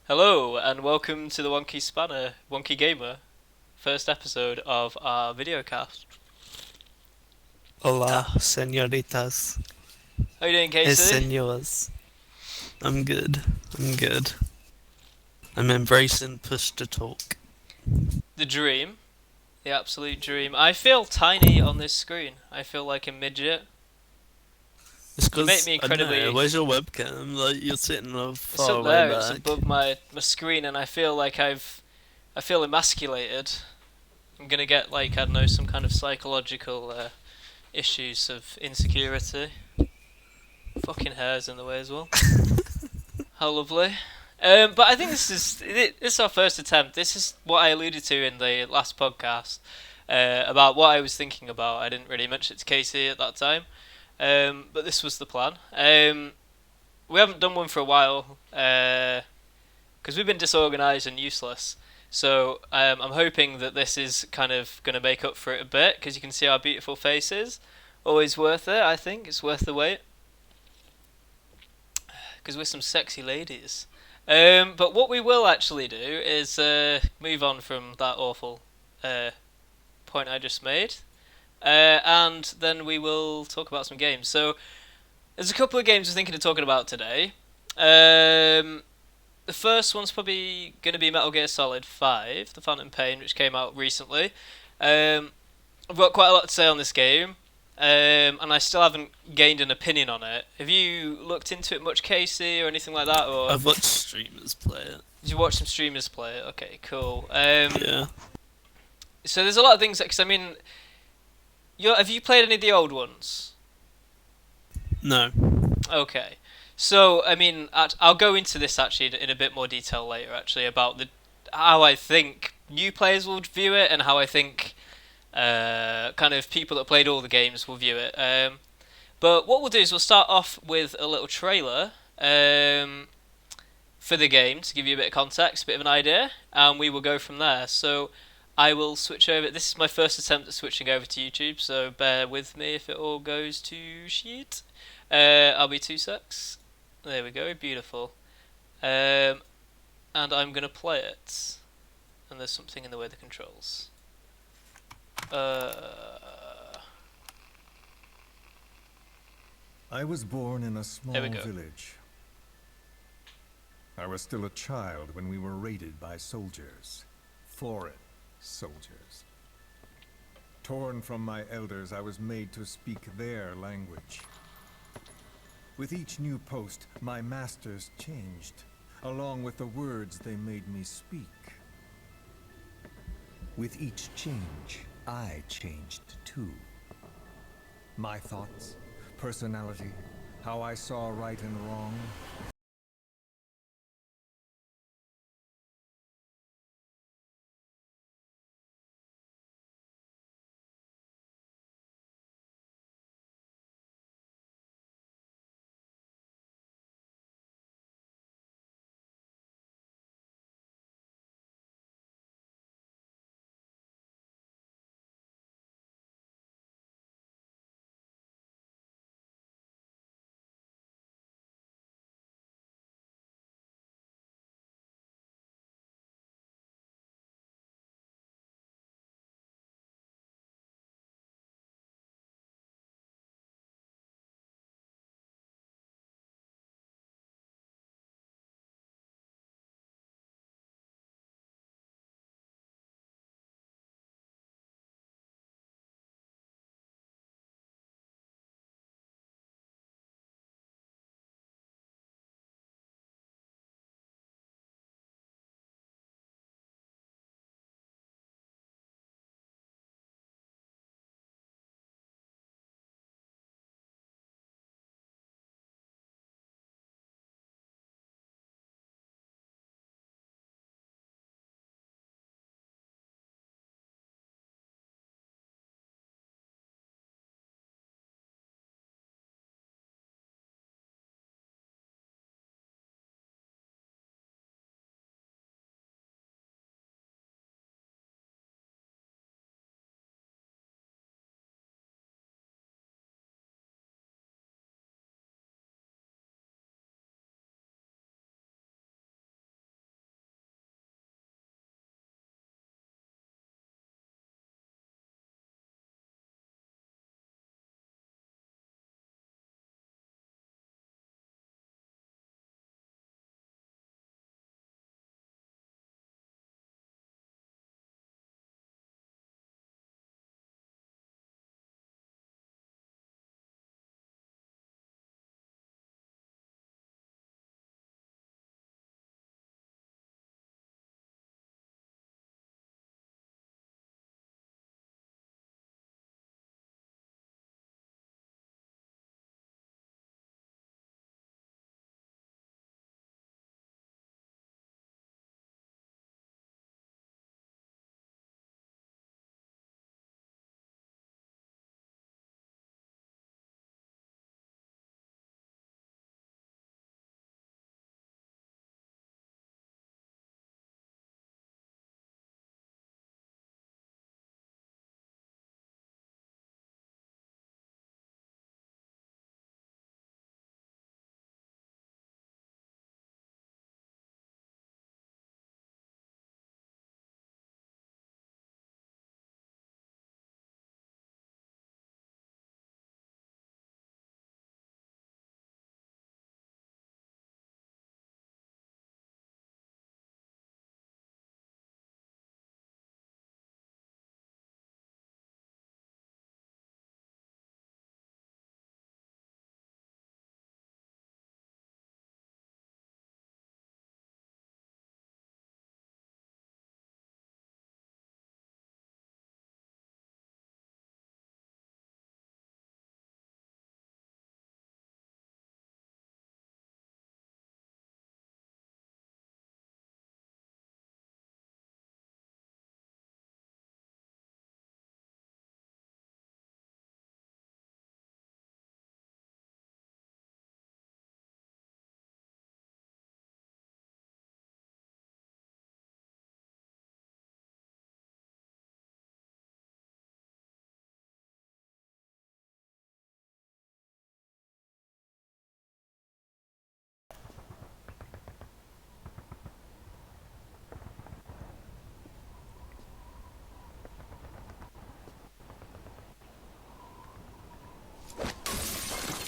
Hello and welcome to the Wonky Spanner, Wonky Gamer, first episode of our videocast. Hola, Ah, señoritas how you doing, y Casey? señores. I'm good. I'm good. I'm embracing push to talk. The dream, the absolute dream. I feel tiny on this screen. I feel like a midget. It's You make because, me I don't know, incredibly. where's your webcam? Like, you're sitting It's far up away there. It's back. above my screen, and I feel like I feel emasculated. I'm gonna get like I don't know some kind of psychological issues of insecurity. Fucking hair's in the way as well. How lovely. But I think this is our first attempt. This is what I alluded to in the last podcast about what I was thinking about. I didn't really mention it to Casey at that time, but this was the plan. We haven't done one for a while because we've been disorganised and useless. So I'm hoping that this is kind of going to make up for it a bit because you can see our beautiful faces. Always worth it. I think it's worth the wait because we're some sexy ladies. But what we will actually do is move on from that awful uh, point I just made, and then we will talk about some games. So there's a couple of games we're thinking of talking about today. The first one's probably going to be Metal Gear Solid 5, The Phantom Pain, which came out recently. Um, I've got quite a lot to say on this game, and I still haven't gained an opinion on it. Have you looked into it much, Casey, or anything like that, or I've watched streamers play it. did you watch some streamers play it? Okay, cool. Yeah. So there's a lot of things because I mean, have you played any of the old ones? No. Okay, so I mean, I'll go into this actually in a bit more detail later, actually, about the how I think new players will view it and how I think kind of people that played all the games will view it. But what we'll do is we'll start off with a little trailer for the game to give you a bit of context, a bit of an idea, and we will go from there. So I will switch over. This is my first attempt at switching over to YouTube, so bear with me if it all goes to shit. I'll be 2 secs. There we go, beautiful. And I'm gonna play it. And there's something in the way of the controls. I was born in a There we small go. village. I was still a child when we were raided by soldiers. Foreign soldiers. Torn from my elders, I was made to speak their language. With each new post, my masters changed, along with the words they made me speak. With each change, I changed too. My thoughts, personality, how I saw right and wrong,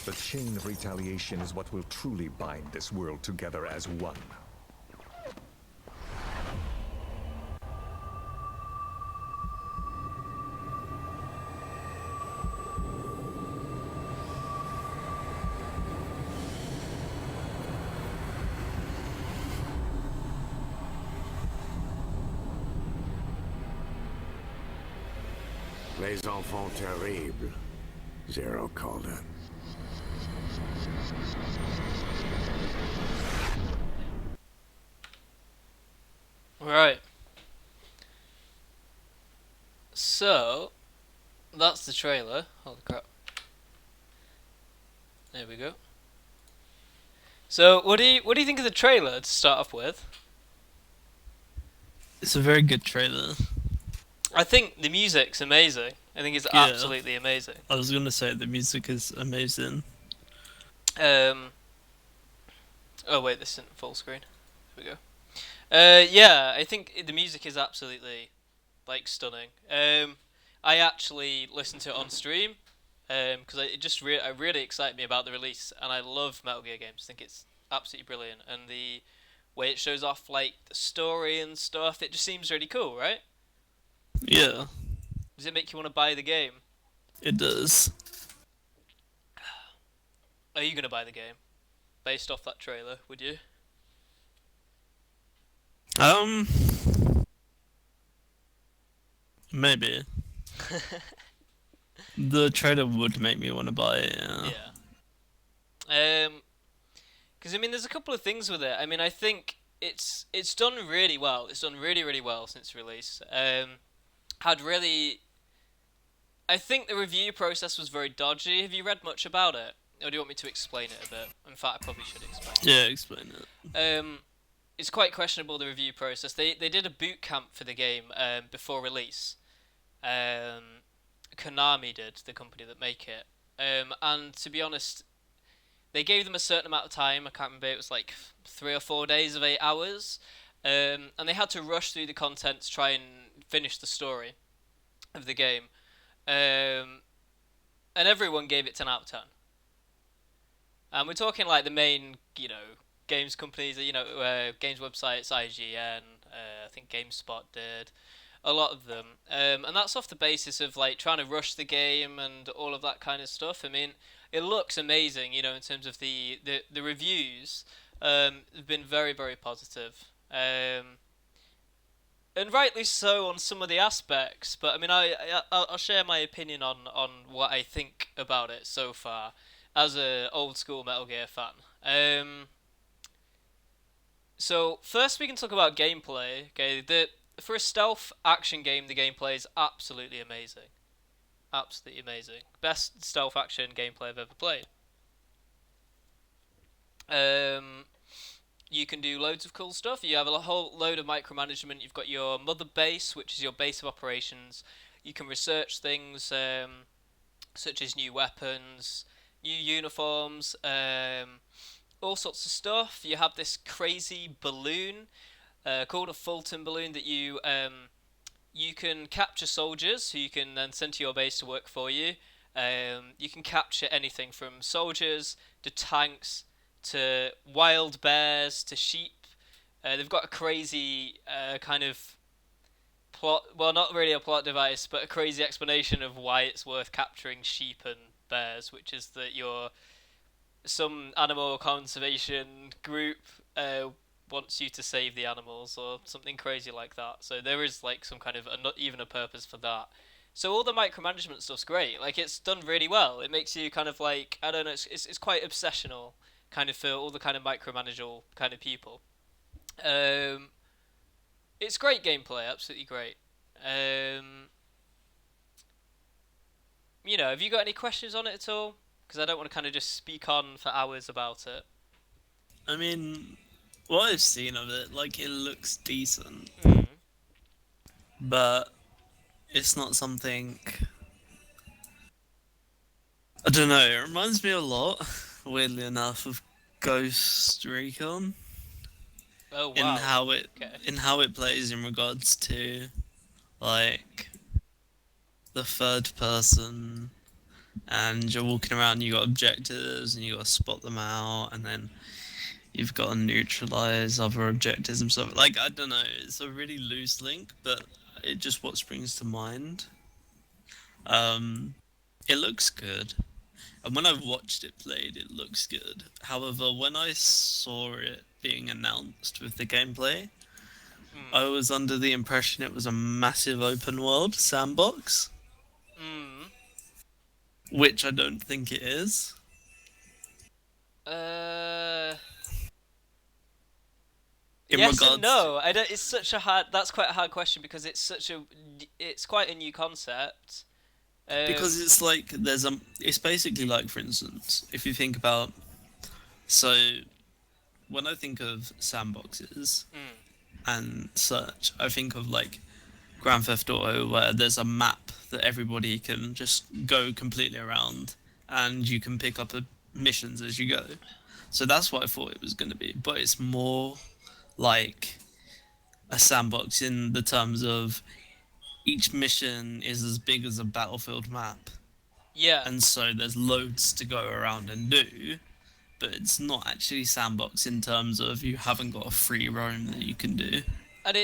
The chain of retaliation is what will truly bind this world together as one. Les enfants terribles, Zero called it. Right. So, that's the trailer. Holy crap. There we go. So, what do you think of the trailer to start off with? It's a very good trailer. I think the music's amazing. I think it's absolutely amazing. I was gonna say the music is amazing. Oh wait, this isn't full screen. Here we go. Yeah, I think the music is absolutely like stunning. I actually listened to it on stream because it really excited me about the release, and I love Metal Gear games. I think it's absolutely brilliant, and the way it shows off like the story and stuff, it just seems really cool, right? Yeah, Does it make you want to buy the game? it does. Are you gonna buy the game based off that trailer? Would you? Maybe. The trailer would make me want to buy it, yeah. Yeah. Because I mean, there's a couple of things with it. I mean, I think it's done really well. It's done really well since release. Had really. I think the review process was very dodgy. Have you read much about it, or do you want me to explain it a bit? In fact, I probably should explain it. Yeah, explain it. It's quite questionable, the review process. They did a boot camp for the game before release. Konami did, the company that make it. And to be honest, they gave them a certain amount of time. I can't remember. It was like 3 or 4 days of 8 hours, and they had to rush through the content to try and finish the story of the game. And everyone gave it 10 out of 10. And we're talking like the main, games companies, games websites, IGN, I think GameSpot did, a lot of them. And that's off the basis of like trying to rush the game and all of that kind of stuff. I mean, it looks amazing, in terms of the reviews. Have been very positive. And rightly so on some of the aspects, but I mean, I'll share my opinion on what I think about it so far as a old school Metal Gear fan. So first we can talk about gameplay. Okay, for a stealth action game, the gameplay is absolutely amazing. Absolutely amazing. Best stealth action gameplay I've ever played. You can do loads of cool stuff. You have a whole load of micromanagement. You've got your mother base, which is your base of operations. You can research things such as new weapons, new uniforms, all sorts of stuff. You have this crazy balloon called a Fulton balloon that you can capture soldiers who you can then send to your base to work for you. You can capture anything from soldiers to tanks to wild bears to sheep. They've got a crazy kind of plot, well, not really a plot device, but a crazy explanation of why it's worth capturing sheep and bears, which is that some animal conservation group wants you to save the animals or something crazy like that. So there is like some kind of not even a purpose for that. So all the micromanagement stuff's great. Like, it's done really well. It makes you kind of like, I don't know, it's quite obsessional kind of for all the kind of micromanagerial kind of people. It's great gameplay, absolutely great. Have you got any questions on it at all? Because I don't want to kind of just speak on for hours about it. I mean, what I've seen of it, like, it looks decent, but it's not something. I don't know. It reminds me a lot, weirdly enough, of Ghost Recon. Oh wow! In how it plays in regards to like the third person and you're walking around. You got objectives, and you got to spot them out, and then you've got to neutralize other objectives and stuff. Like, I don't know, it's a really loose link, but it just what springs to mind. Um, it looks good. And when I watched it played, it looks good. However, when I saw it being announced with the gameplay, Mm. I was under the impression it was a massive open world sandbox, Mm. which I don't think it is. Uh. In Yes and regards to, no. I don't. It's such a hard. That's quite a hard question because it's such a. It's quite a new concept. because it's like it's basically like, for instance, if you think about, so when I think of sandboxes Mm. and such, I think of like Grand Theft Auto, where there's a map that everybody can just go completely around, and you can pick up missions as you go. So that's what I thought it was going to be, but it's more like a sandbox in the terms of each mission is as big as a battlefield map, Yeah, and so there's loads to go around and do. But it's not actually sandbox in terms of you haven't got a free roam that you can do. and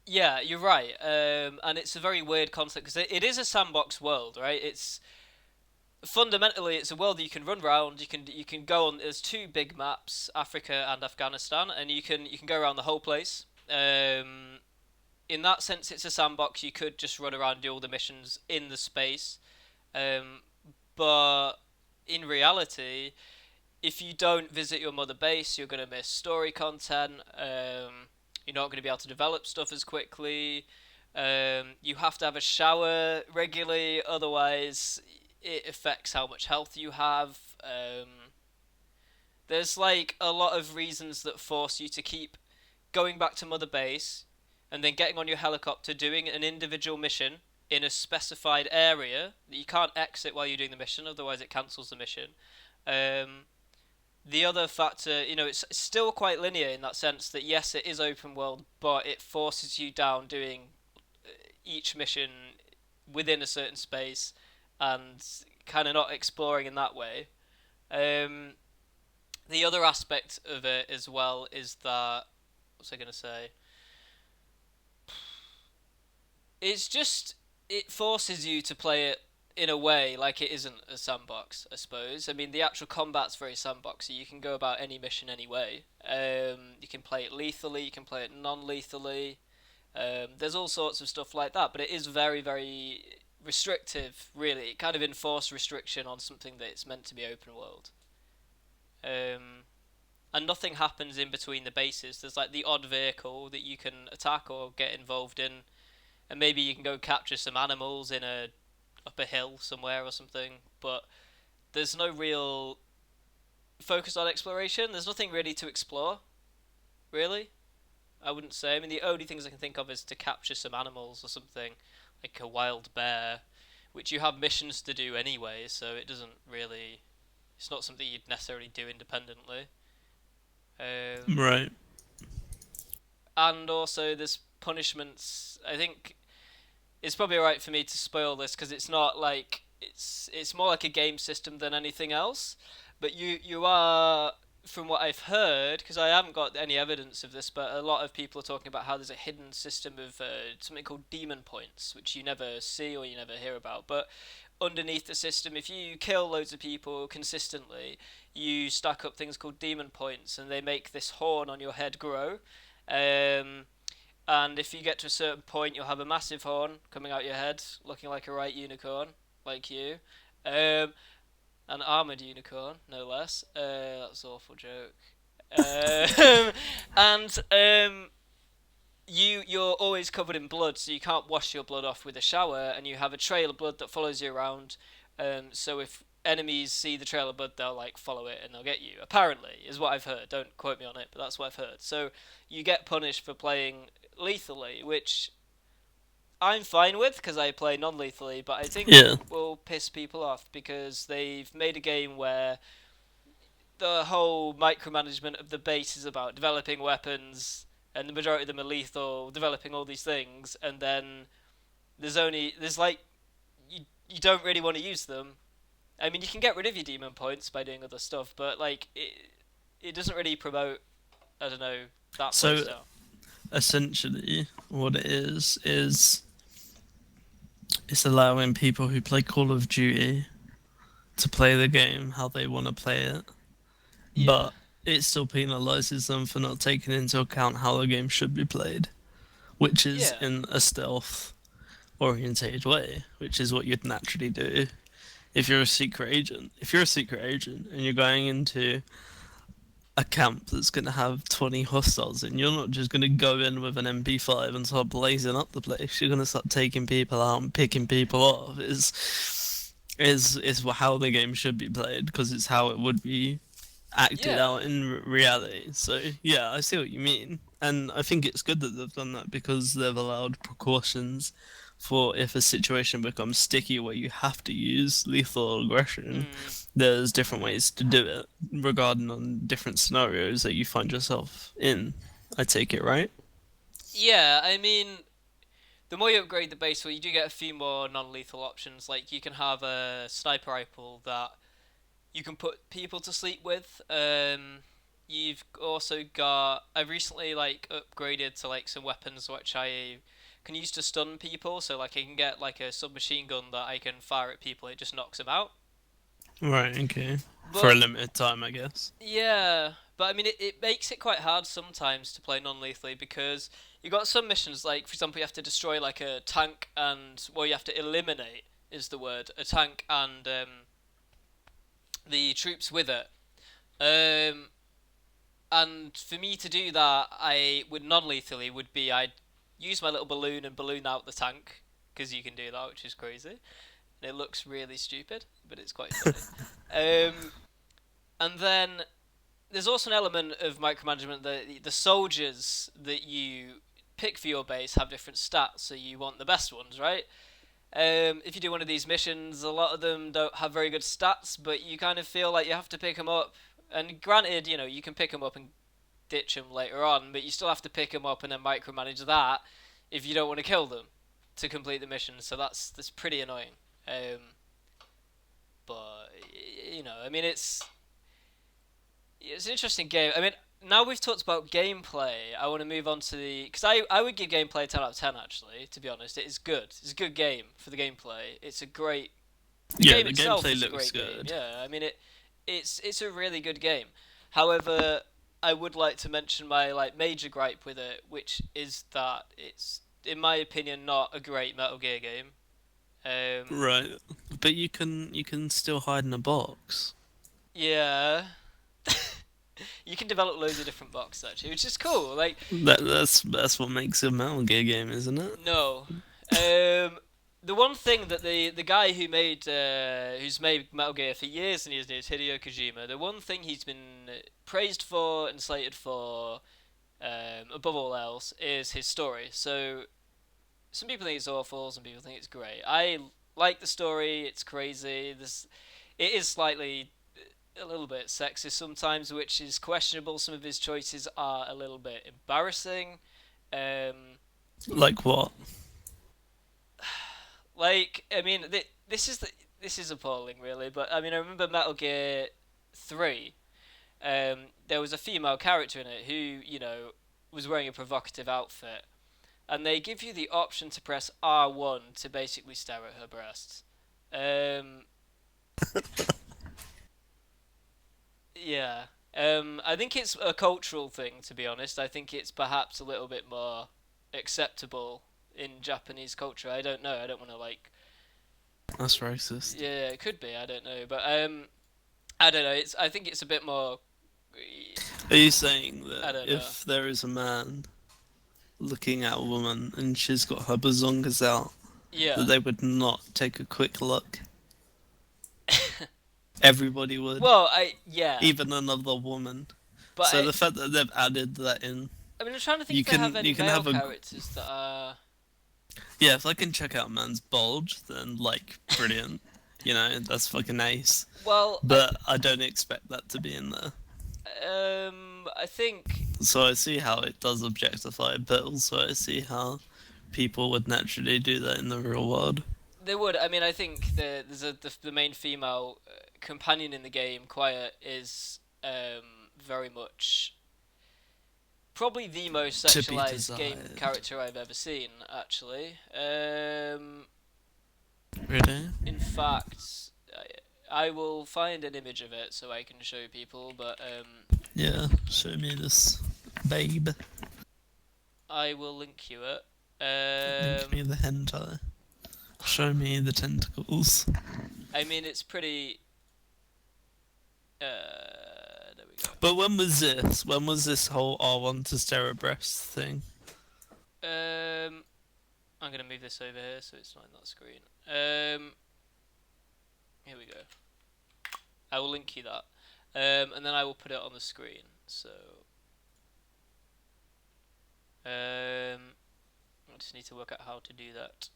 yeah, you're right. And it's a very weird concept because it is a sandbox world, right? It's fundamentally it's a world that you can run around. You can go on. There's two big maps, Africa and Afghanistan, and you can go around the whole place. In that sense, it's a sandbox. You could just run around and do all the missions in the space. Um, but in reality, if you don't visit your mother base, you're going to miss story content. You're not going to be able to develop stuff as quickly. You have to have a shower regularly, otherwise it affects how much health you have. There's like a lot of reasons that force you to keep going back to mother base and then getting on your helicopter, doing an individual mission in a specified area that you can't exit while you're doing the mission, otherwise it cancels the mission. Um, the other factor, it's still quite linear in that sense that yes, it is open world, but it forces you down doing each mission within a certain space and kind of not exploring in that way. Um, the other aspect of it as well is that, what's I going to say? It's just, it forces you to play it in a way like it isn't a sandbox, I suppose. I mean, the actual combat's very sandboxy. You can go about any mission any way. You can play it lethally, you can play it non-lethally. There's all sorts of stuff like that, but it is very, very restrictive, really. It kind of enforced restriction on something that it's meant to be open world. Um, and nothing happens in between the bases. There's like the odd vehicle that you can attack or get involved in, and maybe you can go capture some animals in a up a hill somewhere or something. But there's no real focus on exploration. There's nothing really to explore, really. I wouldn't say. I mean, the only things I can think of is to capture some animals or something, like a wild bear, which you have missions to do anyway, so it doesn't really. It's not something you'd necessarily do independently. Right. And also, there's punishments. I think it's probably alright for me to spoil this because it's not like it's more like a game system than anything else. But you are, from what I've heard, because I haven't got any evidence of this, but a lot of people are talking about how there's a hidden system of something called demon points, which you never see or you never hear about. But underneath the system, if you kill loads of people consistently, you stack up things called demon points, and they make this horn on your head grow. Um, and if you get to a certain point, you'll have a massive horn coming out your head, looking like a right unicorn, like you. An armored unicorn, no less. That's an awful joke. And you're always covered in blood, so you can't wash your blood off with a shower, and you have a trail of blood that follows you around. So if enemies see the trail of blood, they'll like follow it and they'll get you. Apparently, is what I've heard. Don't quote me on it, but that's what I've heard. So you get punished for playing lethally, which I'm fine with because I play non-lethally, but I think Yeah. will piss people off because they've made a game where the whole micromanagement of the base is about developing weapons, and the majority of them are lethal, developing all these things, and then there's like you don't really want to use them, I mean, you can get rid of your demon points by doing other stuff, but like it doesn't really promote, I don't know, that So playstyle. essentially, what it is it's allowing people who play Call of Duty to play the game how they want to play it, Yeah, but it still penalizes them for not taking into account how the game should be played, which is yeah, in a stealth orientated way, which is what you'd naturally do if you're a secret agent. If you're a secret agent and you're going into a camp that's going to have 20 hostiles in, you're not just going to go in with an MP5 and start blazing up the place. You're going to start taking people out and picking people off. Is how the game should be played, because it's how it would be acted yeah, out in reality. So yeah, I see what you mean, and I think it's good that they've done that because they've allowed precautions for if a situation becomes sticky where you have to use lethal aggression. mm, There's different ways to do it regarding on different scenarios that you find yourself in. I take it, right? yeah. I mean, the more you upgrade the base, well, you do get a few more non-lethal options. Like you can have a sniper rifle that you can put people to sleep with. You've also got. I've recently like upgraded to like some weapons which I can use to stun people. So like I can get like a submachine gun that I can fire at people. It just knocks them out. Right, okay. For a But limited time, I guess. yeah, but I mean it makes it quite hard sometimes to play non-lethally because you got some missions like for example you have to destroy like a tank and well you have to eliminate is the word a tank and the troops with it. Um, and for me to do that, I would non-lethally would be I'd use my little balloon and balloon out the tank because you can do that, which is crazy. And it looks really stupid, but it's quite funny. Um, and then there's also an element of micromanagement that the soldiers that you pick for your base have different stats, so you want the best ones, right? If you do one of these missions, a lot of them don't have very good stats, but you kind of feel like you have to pick them up. And granted, you know, you can pick them up and ditch them later on, but you still have to pick them up and then micromanage that if you don't want to kill them to complete the mission. So that's pretty annoying. But you know, I mean, it's an interesting game. I mean, now we've talked about gameplay, I want to move on to the because I would give gameplay a 10 out of 10 actually. To be honest, it is good. It's a good game for the gameplay. It's a great the Yeah, game the itself gameplay is a looks great game. good. Yeah, I mean it's a really good game. However, I would like to mention my like major gripe with it, which is that it's in my opinion not a great Metal Gear game. Um, Right. But you can still hide in a box. yeah, you can develop loads of different boxes actually, which is cool. Like That's what makes a Metal Gear game, isn't it? no, the one thing that the guy who's made Metal Gear for years and years and years, Hideo Kojima, the one thing he's been praised for and slated for, above all else, is his story. So some people think it's awful, some people think it's great. I like the story. It's crazy. It is slightly a little bit sexist sometimes, which is questionable. Some of his choices are a little bit embarrassing. Um, Like what? like I mean, this is appalling, really. But I mean, I remember Metal Gear 3. There was a female character in it who was wearing a provocative outfit, and they give you the option to press R1 to basically stare at her breasts. Um, yeah. I think it's a cultural thing, to be honest. I think it's perhaps a little bit more acceptable in Japanese culture. I don't know. I don't want to like. That's racist. Yeah, it could be. I don't know, but I don't know. I think it's a bit more. Are you saying I that don't know. if there is a man looking at a woman and she's got her bazongas out, that Yeah. they would not take a quick look? Everybody would, Well, yeah, even another woman. but So the fact that they've added that in, I mean, I'm trying to think you if they have can any you can male have a characters that are. yeah. If I can check out a man's bulge, then like brilliant. That's fucking ace. Well, But I don't expect that to be in there. I think So I see how it does objectify, but also I see how people would naturally do that in the real world. They would. I mean, I think the main female companion in the game, Quiet, is very much probably the most To be sexualized game desired. character I've ever seen. Actually, Really? in fact, I will find an image of it so I can show people. But Yeah, show me this babe. I will link you it. Link me the hentai. Show me the tentacles. I mean, it's pretty. There we go. But when was this? When was this whole I want to stare at breasts thing? I'm gonna move this over here so it's not in that screen. Here we go. I will link you that, and then I will put it on the screen. So, I just need to work out how to do that.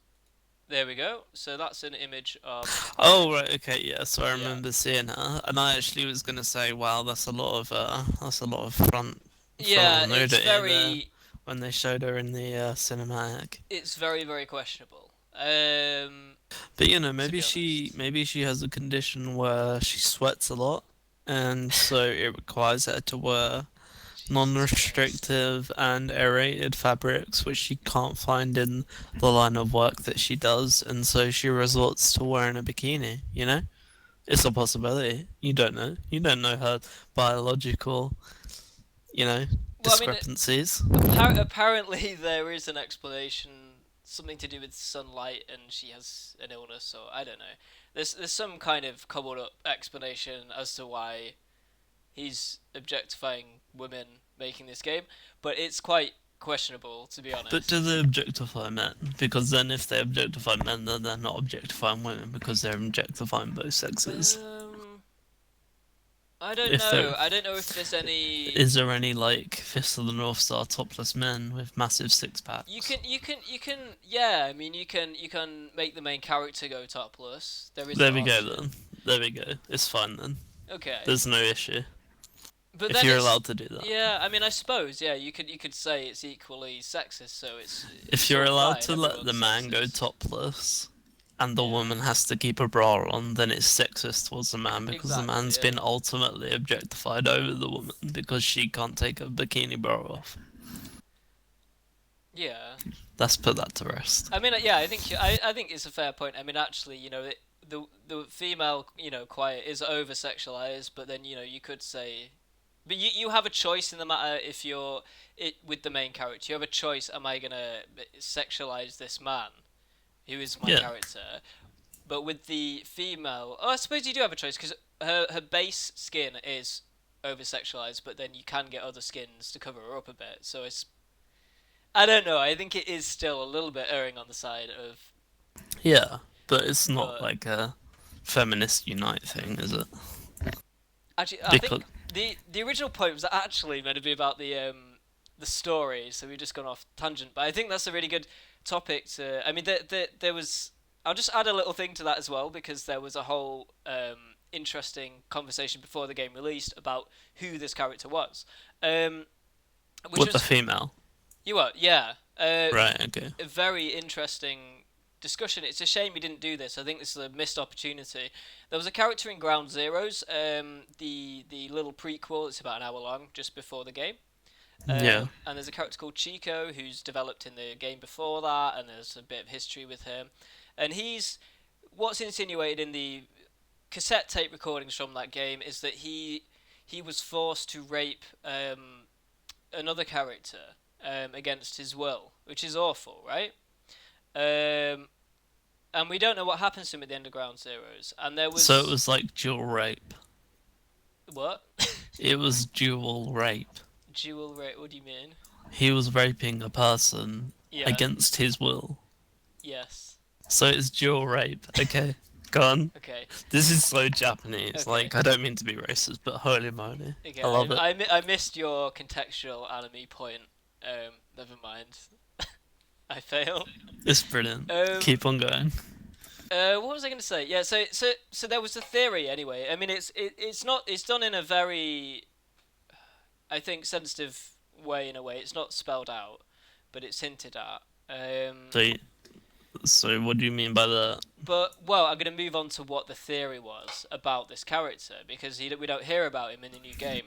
There we go. So that's an image of. Oh right, okay, yeah. So I Yeah. remember seeing her, and I actually was gonna say, wow, that's a lot of front Yeah, it's nudity there very, when they showed her in the cinematic. it's very, very questionable. But you know, To be honest. maybe she has a condition where she sweats a lot, and so it requires her to wear Jesus Christ. non-restrictive and aerated fabrics, which she can't find in the line of work that she does, and so she resorts to wearing a bikini. You know, it's a possibility. You don't know. You don't know her biological, you know, Well, I mean, discrepancies. apparently there is an explanation, something to do with sunlight, and she has an illness, or I don't know. There's some kind of cobbled up explanation as to why he's objectifying women making this game, but it's quite questionable, to be But do honest. they objectify men? Because then if they objectify men, then they're not objectifying women because they're objectifying both sexes. Um, I don't If there know. I don't know if there's any. is there any like Fist of the North Star topless men with massive six You packs? can, you can, you can. Yeah, I mean, you can make the main character go topless. There is There that we go option. then. There we go. It's fine then. Okay, There's no issue but if then you're it's. allowed to do that. Yeah, I mean, I suppose. Yeah, you could say it's equally sexist, so If it's you're all allowed fine. to let the Everyone's man go sexist. topless and the Yeah, woman has to keep a bra on, then it's sexist towards the man because the exactly. man's Yeah, been ultimately objectified over the woman because she can't take a bikini bra off. yeah. Let's put that to rest. I mean, yeah. I think it's a fair point. I mean, actually, the female, quiet is over sexualized, but then you could say, but you have a choice in the matter if you're it with the main character. You have a choice. Am I gonna sexualize this man who is my Yeah. character? But with the female, oh, I suppose you do have a choice because her base skin is over sexualized, but then you can get other skins to cover her up a bit. So I don't know. I think it is still a little bit erring on the side of, Yeah. But it's not but like a feminist unite thing, is it? actually, I Because think the original point was actually meant to be about the story. So we've just gone off tangent, but I think that's a really good topic to. I mean, there was. I'll just add a little thing to that as well because there was a whole interesting conversation before the game released about who this character was, um, which with the was female. you are yeah. Right, okay. A very interesting discussion. It's a shame we didn't do this. I think this is a missed opportunity. There was a character in Ground Zeroes, the little prequel. It's about an hour long, just before the game. Yeah. And there's a character called Chico who's developed in the game before that, and there's a bit of history with him. And he's what's insinuated in the cassette tape recordings from that game is that he was forced to rape another character against his will, which is awful, right? Um, and we don't know what happens to him at the end of Ground Zeroes. And there So it was was like dual rape. what? It was dual rape. Dual rape. What do you mean? He was raping a person Yeah. against his will. Yes. So it's dual rape. Okay, go on. Okay. This is so Japanese. Okay. Like, I don't mean to be racist, but holy moly. Okay. I love it. I missed your contextual anime point. Never mind. I fail. It's brilliant. Um. Keep on going. What was I going to say? Yeah. So there was a theory anyway. I mean, it's not. It's done in a very, I think, sensitive way. In a way, it's not spelled out, but it's hinted at. So, So what do you mean by that? But well, I'm going to move on to what the theory was about this character because we don't hear about him in the new game.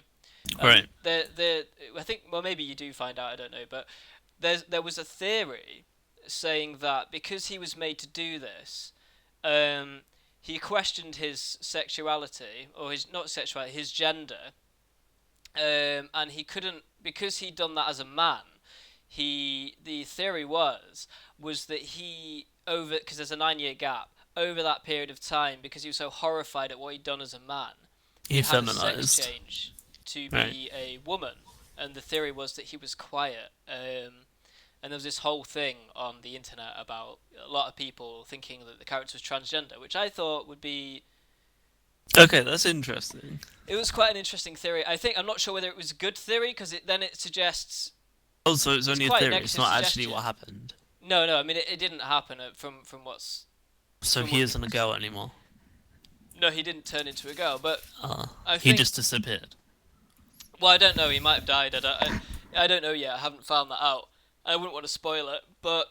Right. I think, well, maybe you do find out. I don't know, but there was a theory saying that because he was made to do this, um, he questioned his sexuality or his not sexuality, his gender, and he couldn't because he'd done that as a man. The theory was that he over because there's a 9 year gap over that period of time because he was so horrified at what he'd done as a man, He he had a sex feminized. change to Right. be a woman, and the theory was that he was quiet. And there was this whole thing on the internet about a lot of people thinking that the character was transgender, which I thought would be. Okay, that's interesting. It was quite an interesting theory. I'm not sure whether it was a good theory because it suggests Also, it's only a quite a theory. It's negative not actually suggestion. what happened. No. I mean, it didn't happen from what's. So From he what isn't a girl anymore. No, he didn't turn into a girl, but I He think. just disappeared. Well, I don't know. He might have died. I don't know yet. I haven't found that out. I wouldn't want to spoil it, but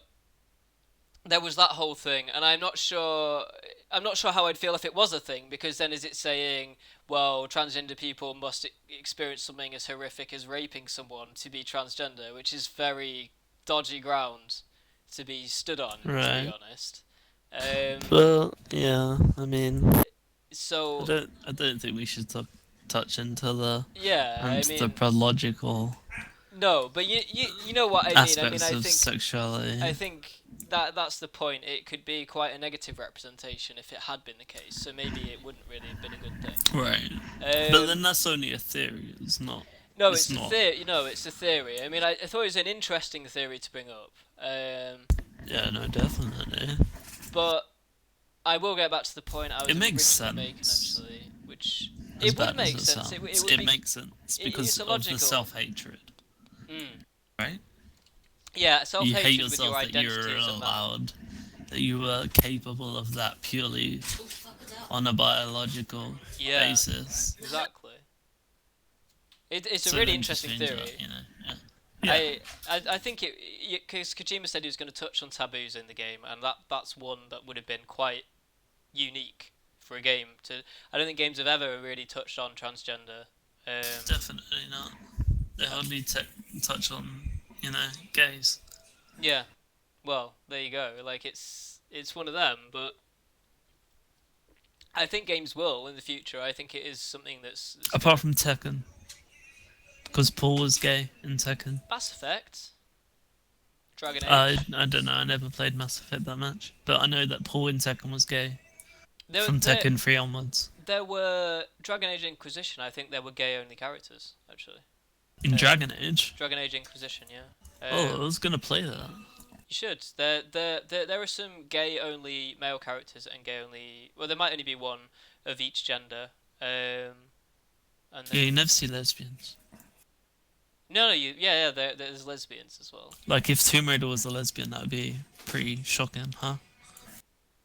there was that whole thing, and I'm not sure. I'm not sure how I'd feel if it was a thing, because then is it saying, well, transgender people must experience something as horrific as raping someone to be transgender, which is very dodgy ground to be stood on, to be Right. honest. Um, But yeah, I mean, so I don't think we should touch into the yeah, I mean, anthropological no, but you know what I mean. I mean, aspects of I sexuality. think that's the point. It could be quite a negative representation if it had been the case. So maybe it wouldn't really have been a good thing. Right. But then Um, that's only a theory. It's not. no, It's it's a not. theory. You know, it's a theory. I mean, I thought it was an interesting theory to bring up. Yeah, no, definitely. But I will get back to the point I was It makes originally making, sense. actually, which As it would bad as make it sense. It sounds, would it be. makes sense because It's a of the logical. self-hatred, Mm. right? Yeah, You hate self-hatred with your yourself that you identity were as a man. allowed, that you were capable of that purely on a biological Yeah, basis. exactly. It's a So really then just interesting change theory. that, yeah. Yeah. I think because Kojima said he was going to touch on taboos in the game, and that's one that would have been quite unique for a game to. I don't think games have ever really touched on transgender. Definitely not. They hardly touch on, gays. Yeah, well, there you go. Like it's one of them, but I think games will in the future. I think it is something that's Apart from Tekken, because Paul was gay in Tekken. Mass Effect, Dragon Age. I don't know. I never played Mass Effect that much, but I know that Paul in Tekken was gay There, from there, Tekken 3 onwards. there were Dragon Age Inquisition. I think there were gay-only characters actually. In Dragon Age. Dragon Age Inquisition, yeah. Oh, I was gonna play that. You should. There are some gay-only male characters and gay-only. Well, there might only be one of each gender. And Yeah, you never see lesbians. no, yeah, there's lesbians as well. Like if Tomb Raider was a lesbian, that would be pretty shocking, huh?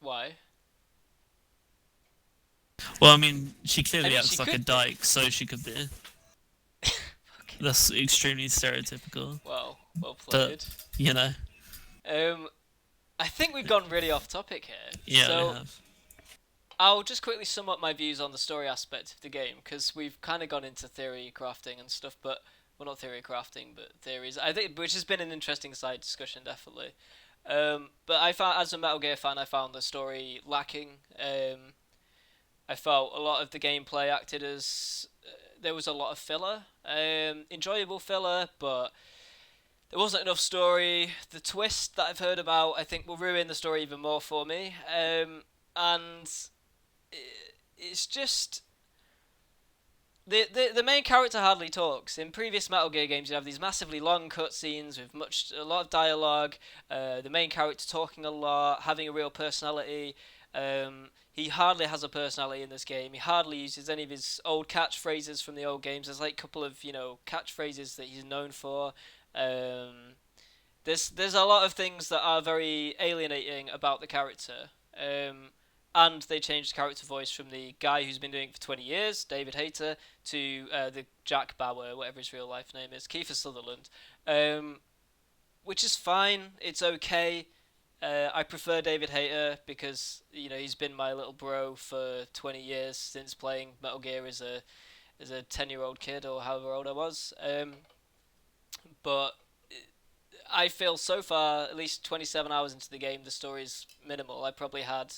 Why? Well, I mean, she clearly I mean, acts she like a could be. dyke, so she could be. Okay. That's extremely stereotypical, Well but played. you know, I think we've gone really off topic here. yeah, So we have. I'll just quickly sum up my views on the story aspect of the game because we've kind of gone into theory crafting and stuff, but well, not theory crafting, but theories. I think, which has been an interesting side discussion, definitely. But I found, as a Metal Gear fan, I found the story lacking. I felt a lot of the gameplay acted as there was a lot of filler, enjoyable filler, but there wasn't enough story. The twist that I've heard about, I think, will ruin the story even more for me. And it's just the main character hardly talks. In previous Metal Gear games, you have these massively long cutscenes with a lot of dialogue. The main character talking a lot, having a real personality. He hardly has a personality in this game. He hardly uses any of his old catchphrases from the old games. There's like a couple of catchphrases that he's known for. There's a lot of things that are very alienating about the character. And they changed the character voice from the guy who's been doing it for 20 years, David Hayter, to the Jack Bauer, whatever his real life name is, Kiefer Sutherland, which is fine. It's okay. I prefer David Hayter because he's been my little bro for 20 years since playing Metal Gear as a 10-year-old kid or however old I was. But I feel so far, at least 27 hours into the game, the story's minimal. I probably had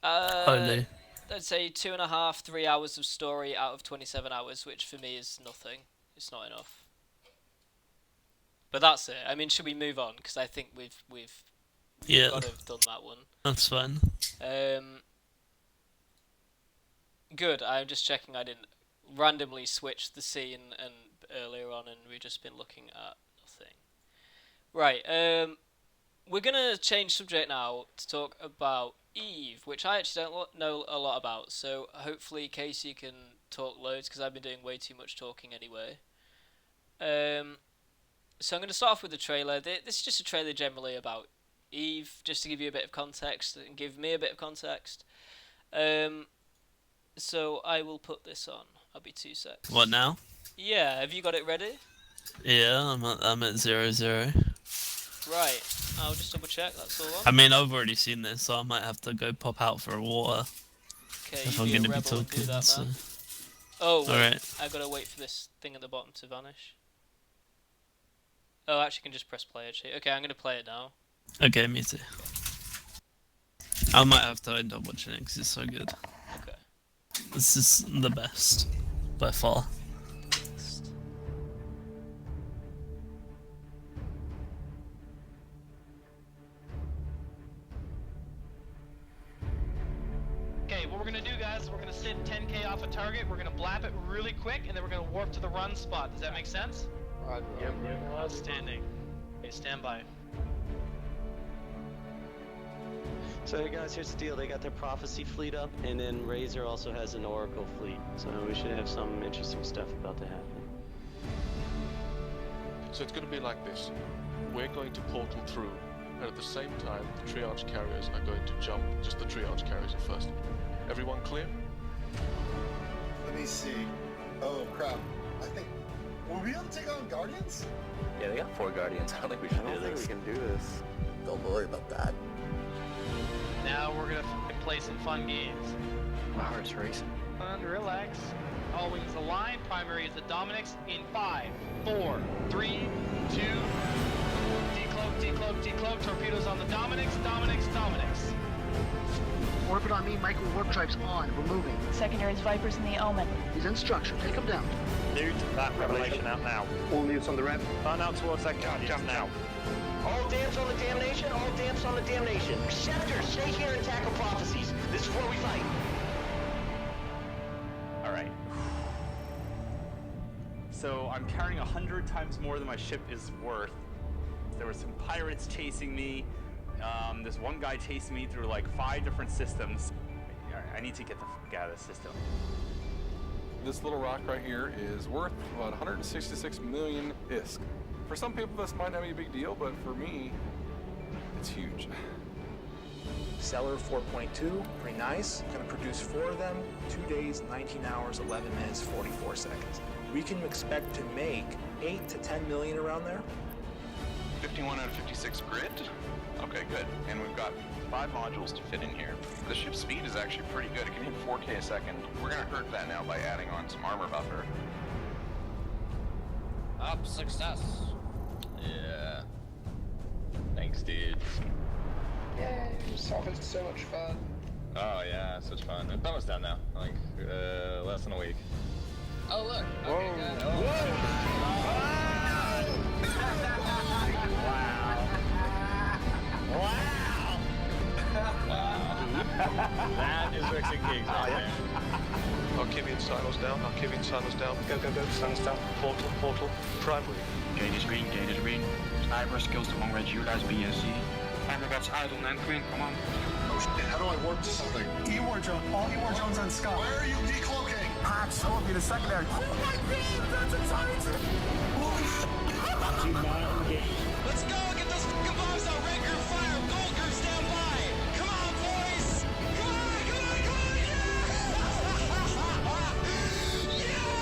uh, Holy. I'd say 2.5, 3 hours of story out of 27 hours, which for me is nothing. It's not enough. But that's it. I mean, should we move on? Because I think we've Yeah, got to have done that one. that's fine. Good. I'm just checking I didn't randomly switch the scene and earlier on, and we've just been looking at nothing. Right. We're gonna change subject now to talk about Eve, which I actually don't know a lot about. So hopefully Casey can talk loads because I've been doing way too much talking anyway. So I'm going to start off with the trailer. This is just a trailer generally about Eve, just to give you a bit of context and give me a bit of context. So I will put this on. I'll be 2 secs. What now? Yeah, have you got it ready? Yeah, I'm at 0-0. Right, I'll just double check, that's all on. I mean, I've already seen this, so I might have to go pop out for a water Okay, if you I'm be going a to be rebel and do talking. that, So. man. Oh, wait, Alright. I've got to wait for this thing at the bottom to vanish. Oh, actually, I can just press play, actually. Okay, I'm going to play it now. Okay, me too. I might have to end up watching it because it's so good. Okay. This is the best, by far. Okay, what we're gonna do, guys, is we're gonna sit 10k off a target, we're gonna blap it really quick, and then we're gonna warp to the run spot. Does that make sense? Yep. Outstanding. Okay, stand by. So hey guys, here's the deal. They got their Prophecy fleet up, and then Razor also has an Oracle fleet. So we should have some interesting stuff about to happen. So it's going to be like this. We're going to portal through, and at the same time, the triage carriers are going to jump. Just the triage carriers are first. Everyone clear? Let me see. Oh crap. I think will we be able to take on Guardians? Yeah, they got 4 Guardians. I don't think we should do this. we can do this. Don't worry about that. Now we're gonna play some fun games. My heart's racing. Fun, relax. All wings align. Primary is the Dominics in 5, 4, 3, 2. Decloak, decloak, decloak. Torpedoes on the Dominics. Dominics, Dominics. Orbit on me, micro warp drives on. We're moving. Secondaries, Vipers, and the Omen. He's in structure. Take him down. Newt, that revelation out now. All newts on the ramp. Burn out towards that gun, jump now. All damps on the damnation, all damps on the damnation. Scepter, stay here and tackle prophecies. This is where we fight. Alright. So I'm carrying 100 times more than my ship is worth. There were some pirates chasing me. This one guy chasing me through like 5 different systems. I need to get the fuck out of this system. This little rock right here is worth about 166 million ISK. For some people, this might not be a big deal, but for me, it's huge. Seller 4.2, pretty nice. Gonna produce 4 of them, 2 days, 19 hours, 11 minutes, 44 seconds. We can expect to make 8 to 10 million around there. 51 out of 56 grid? Okay, good. And we've got 5 modules to fit in here. The ship's speed is actually pretty good. It can hit 4K a second. We're gonna hurt that now by adding on some armor buffer. Up, success. Yeah. Thanks, dudes. Yay, Solving's so much fun. Oh yeah, such fun. It's almost done now. Like less than a week. Oh look. Okay, good. Oh. Wow. That is Ricks and Kings right there. Archivian silos down, Archivian silos down. Go, go, go, silos down. Portal, portal, primary. Gate is green, gate is green. Sniper skills to long range utilize BSC. Timer bats idle, and queen, come on. Oh shit, how do I warp to something? E-war drone, all E-war drones on Scott. Where are you decloaking? Patch, someone be the secondary. Oh my god, that's a titan! Do not engage. Let's go, get those fucking bombs out. Red group fire, gold group stand by. Come on, boys! Come on, come on, come on, yeah! Yeah!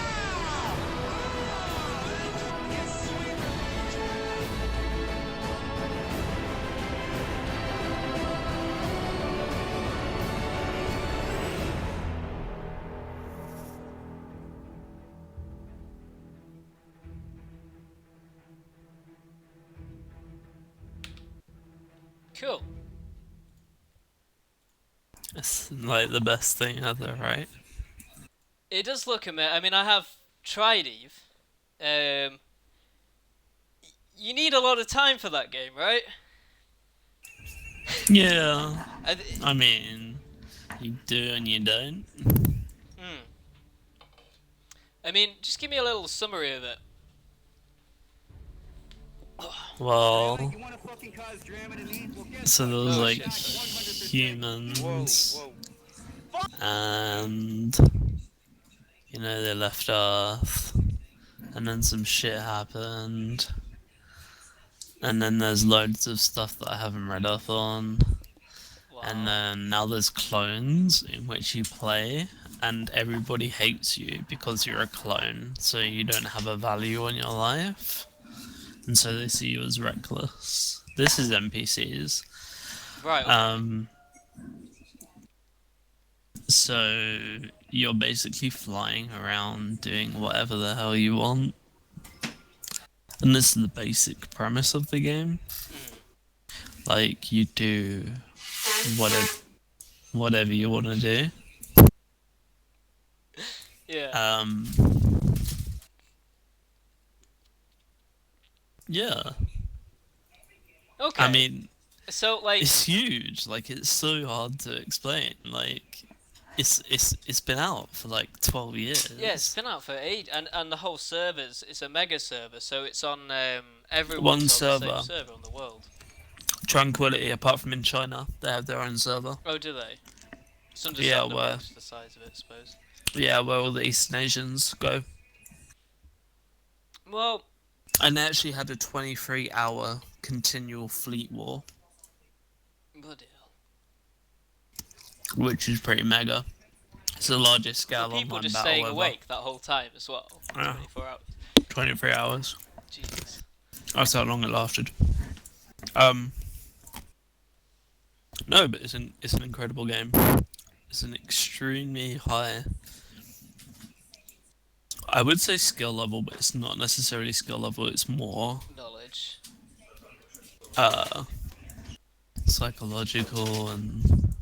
Cool. It's like the best thing ever, right? It does look amazing. I mean, I have tried Eve. You need a lot of time for that game, right? Yeah. I mean, you do and you don't. I mean, just give me a little summary of it. Well, so there was Oh, like shit, humans, and you know they left Earth, and then some shit happened, and then there's loads of stuff that I haven't read up on, and then now there's clones in which you play, and everybody hates you because you're a clone, so you don't have a value in your life. And so they see you as reckless. This is NPCs. Right. Okay. So you're basically flying around doing whatever the hell you want. And this is the basic premise of the game. Like, you do whatever you want to do. Yeah. Yeah. Okay. I mean, so like it's huge. Like, it's so hard to explain. Like, it's been out for like 12 years. Yeah, it's been out for 8, and the whole server's it's a mega server, so it's on everyone's One on the server. same server on the world. Tranquility, apart from in China, they have their own server. Oh, do they? It's Yeah, understandable where the size of it, I suppose. yeah, where all the Eastern Asians go. Well, And they actually had a 23-hour continual fleet war, bloody hell. which is pretty mega. It's the largest scale Were people online just battle staying ever. awake that whole time as well? Yeah. 24 hours. 23 hours. Jesus. That's how long it lasted. No, but it's an incredible game. It's an extremely high, I would say skill level, but it's not necessarily skill level, it's more Knowledge. Psychological and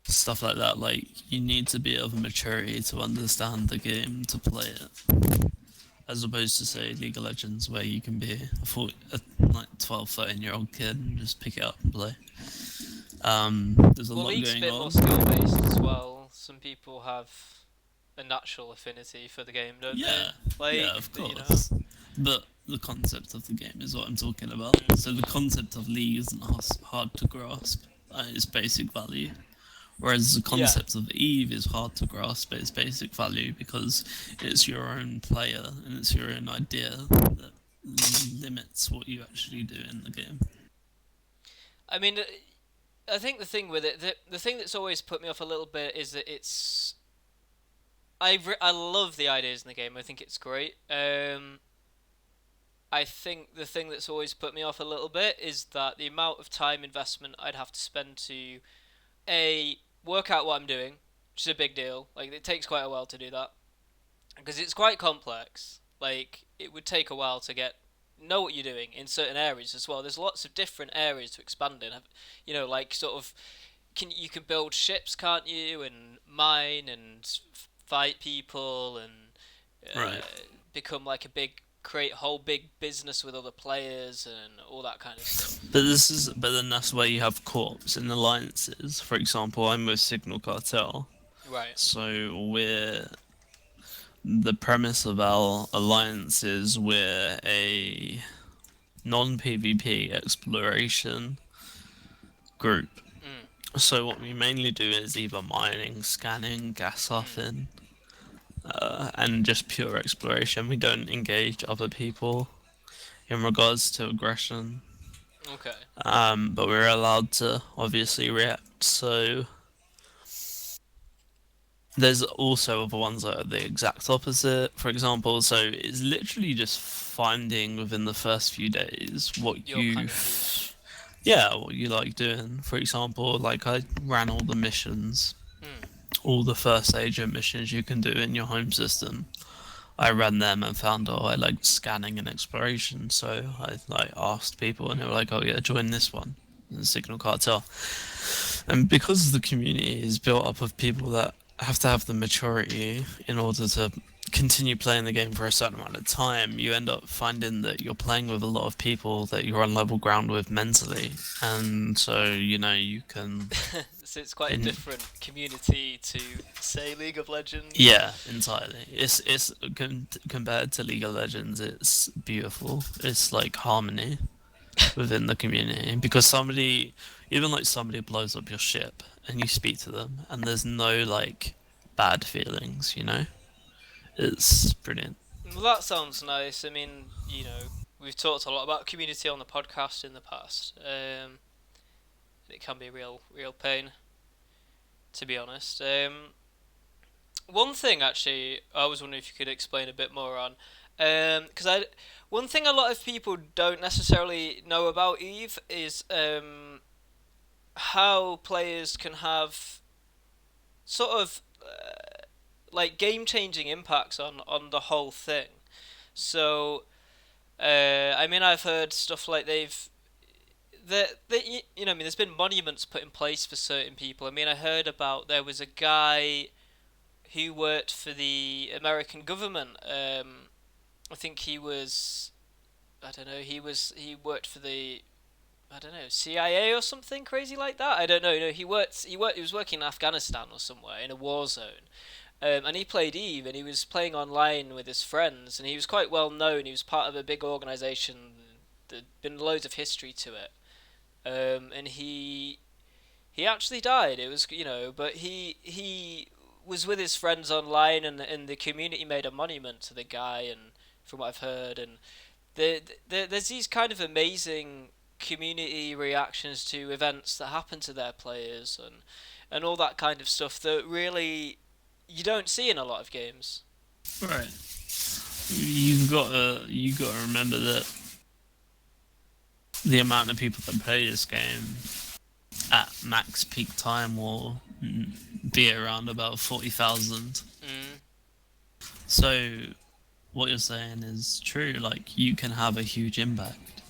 stuff like that. Like, you need to be of maturity to understand the game to play it, as opposed to, say, League of Legends, where you can be a 12, 13-year-old kid and just pick it up and play. There's a lot League's going a bit on. more skill based as well. Some people have a natural affinity for the game, don't they? Like, yeah, of course. But the concept of the game is what I'm talking about. So the concept of League isn't hard to grasp at its basic value. Whereas the concept of Eve is hard to grasp at its basic value because it's your own player and it's your own idea that limits what you actually do in the game. I mean, I think the thing with it, the thing that's always put me off a little bit is that it's. I love the ideas in the game. I think it's great. I think the thing that's always put me off a little bit is that the amount of time investment I'd have to spend to work out what I'm doing, which is a big deal. Like, it takes quite a while to do that because it's quite complex. Like, it would take a while to know what you're doing in certain areas as well. There's lots of different areas to expand in. You know, like, sort of, you can build ships, can't you, and mine and fight people and become like create a whole big business with other players and all that kind of stuff. But then that's where you have corps and alliances. For example, I'm with Signal Cartel. Right. So the premise of our alliance is we're a non-PvP exploration group. So what we mainly do is either mining, scanning, gas huffing, and just pure exploration. We don't engage other people in regards to aggression. Okay. But we're allowed to obviously react, so there's also other ones that are the exact opposite, for example, so it's literally just finding within the first few days what what you like doing. For example, like, I ran all the missions, all the first agent missions you can do in your home system. I ran them and found I liked scanning and exploration, so I asked people and they were like, oh yeah, join this one. the Signal Cartel. And because the community is built up of people that have to have the maturity in order to continue playing the game for a certain amount of time, you end up finding that you're playing with a lot of people that you're on level ground with mentally, and so you can. So it's quite a different community to, say, League of Legends. Yeah, entirely. It's compared to League of Legends, it's beautiful. It's like harmony within the community, because somebody blows up your ship and you speak to them and there's no like bad feelings. It's brilliant. Well, that sounds nice. I mean, we've talked a lot about community on the podcast in the past. It can be a real pain, to be honest. One thing, actually, I was wondering if you could explain a bit more on, because one thing a lot of people don't necessarily know about EVE is how players can have sort of like game-changing impacts on the whole thing. So, I mean, I've heard stuff like there's been monuments put in place for certain people. I mean, I heard about there was a guy who worked for the American government. I think he was, I don't know, he worked for the, I don't know, CIA or something crazy like that. I don't know. He was working in Afghanistan or somewhere in a war zone. And he played EVE, and he was playing online with his friends, and he was quite well known. He was part of a big organisation. There'd been loads of history to it. And he actually died. It was, but he was with his friends online, and the community made a monument to the guy, and from what I've heard, and there's these kind of amazing community reactions to events that happen to their players, and all that kind of stuff that really you don't see in a lot of games. Right. You've got to remember that the amount of people that play this game at max peak time will be around about 40,000. So what you're saying is true. Like, you can have a huge impact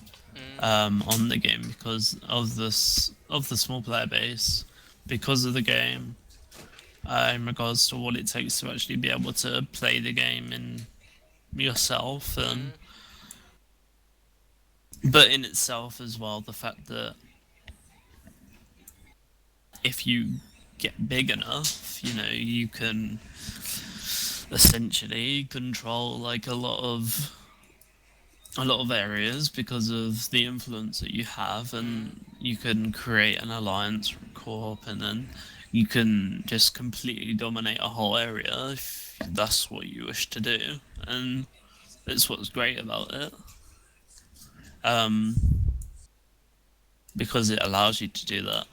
on the game because of the small player base, because of the game, in regards to what it takes to actually be able to play the game in yourself, and but in itself as well, the fact that if you get big enough, you can essentially control like a lot of areas because of the influence that you have, and you can create an alliance co-op, and then you can just completely dominate a whole area if that's what you wish to do, and that's what's great about it. Because it allows you to do that.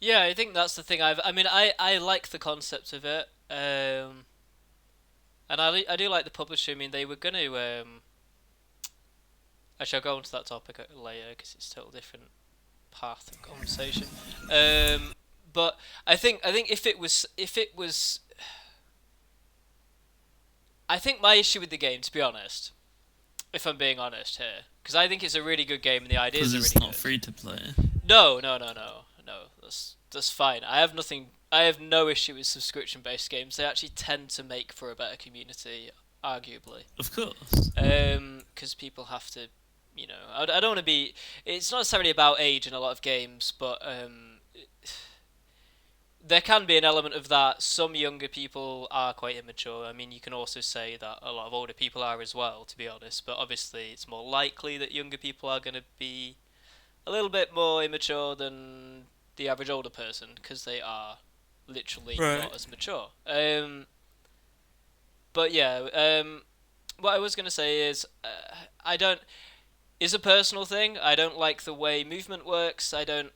Yeah, I think that's the thing. I like the concept of it, and I do like the publisher. I mean, they were going to. Actually, I'll go onto that topic later because it's a total different path of conversation. But I think if it was, I think my issue with the game, to be honest, if I'm being honest here, because I think it's a really good game and the ideas are really good. Because it's not free to play. No. That's fine. I have no issue with subscription-based games. They actually tend to make for a better community, arguably. Of course. Because people have to, I don't want to be. It's not necessarily about age in a lot of games, but there can be an element of that. Some younger people are quite immature. I mean, you can also say that a lot of older people are as well, to be honest. But obviously, it's more likely that younger people are going to be a little bit more immature than the average older person, because they are literally not as mature. But yeah, what I was going to say is, it's a personal thing. I don't like the way movement works. I don't.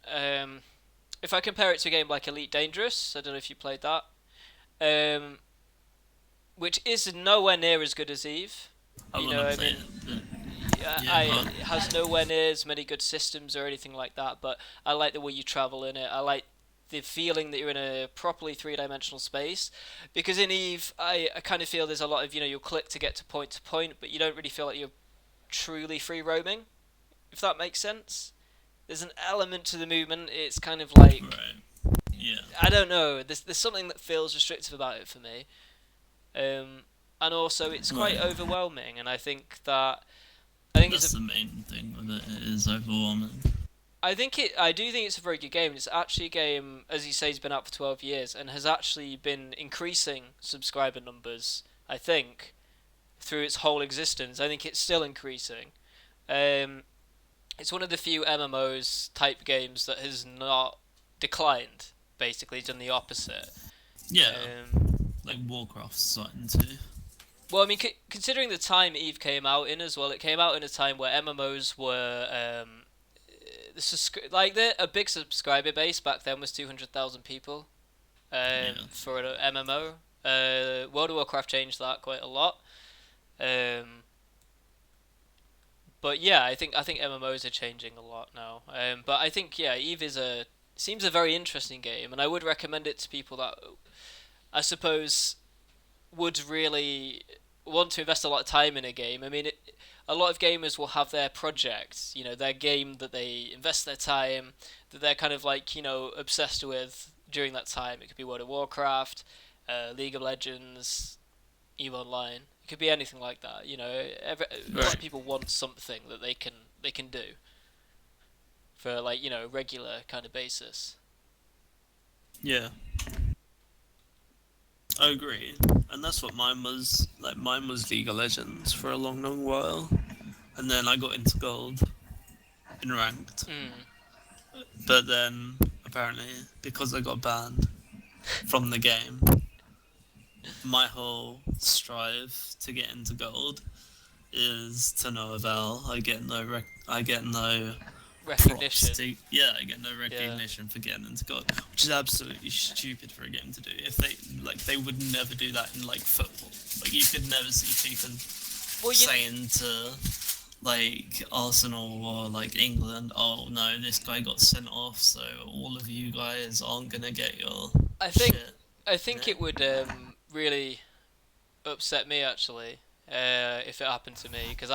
If I compare it to a game like Elite Dangerous, I don't know if you played that, which is nowhere near as good as EVE. It has nowhere near as many good systems or anything like that, but I like the way you travel in it. I like the feeling that you're in a properly three-dimensional space, because in EVE, I kind of feel there's a lot of, you'll click to get to point, but you don't really feel like you're truly free roaming, if that makes sense. there's an element to the movement. It's kind of like, Yeah. I don't know. There's something that feels restrictive about it for me. And also it's quite overwhelming, and I think That's the main thing with it. It is overwhelming. I do think it's a very good game. It's actually a game, as you say, has been out for 12 years and has actually been increasing subscriber numbers, I think, through its whole existence. I think it's still increasing. It's one of the few MMOs type games that has not declined, basically. It's done the opposite. Yeah, like Warcraft's starting to. Well, I mean, considering the time EVE came out in as well, it came out in a time where MMOs were... a big subscriber base back then was 200,000 people for an MMO. World of Warcraft changed that quite a lot. But yeah, I think MMOs are changing a lot now. But I think EVE seems a very interesting game, and I would recommend it to people that I suppose would really want to invest a lot of time in a game. I mean, a lot of gamers will have their projects, their game that they invest their time, that they're kind of like, obsessed with during that time. It could be World of Warcraft, League of Legends, EVE Online. It could be anything like that. A lot of people want something that they can do for a regular kind of basis. Yeah. I agree, and that's what mine was. Like, mine was League of Legends for a long, long while, and then I got into gold in ranked. But then, apparently, because I got banned from the game, my whole strive to get into gold is to no avail. I get no recognition. I get no recognition for getting into gold, which is absolutely stupid for a game to do. If they would never do that in football. You could never see FIFA saying to Arsenal or England, "Oh no, this guy got sent off, so all of you guys aren't gonna get your." I think it would really upset me actually if it happened to me, because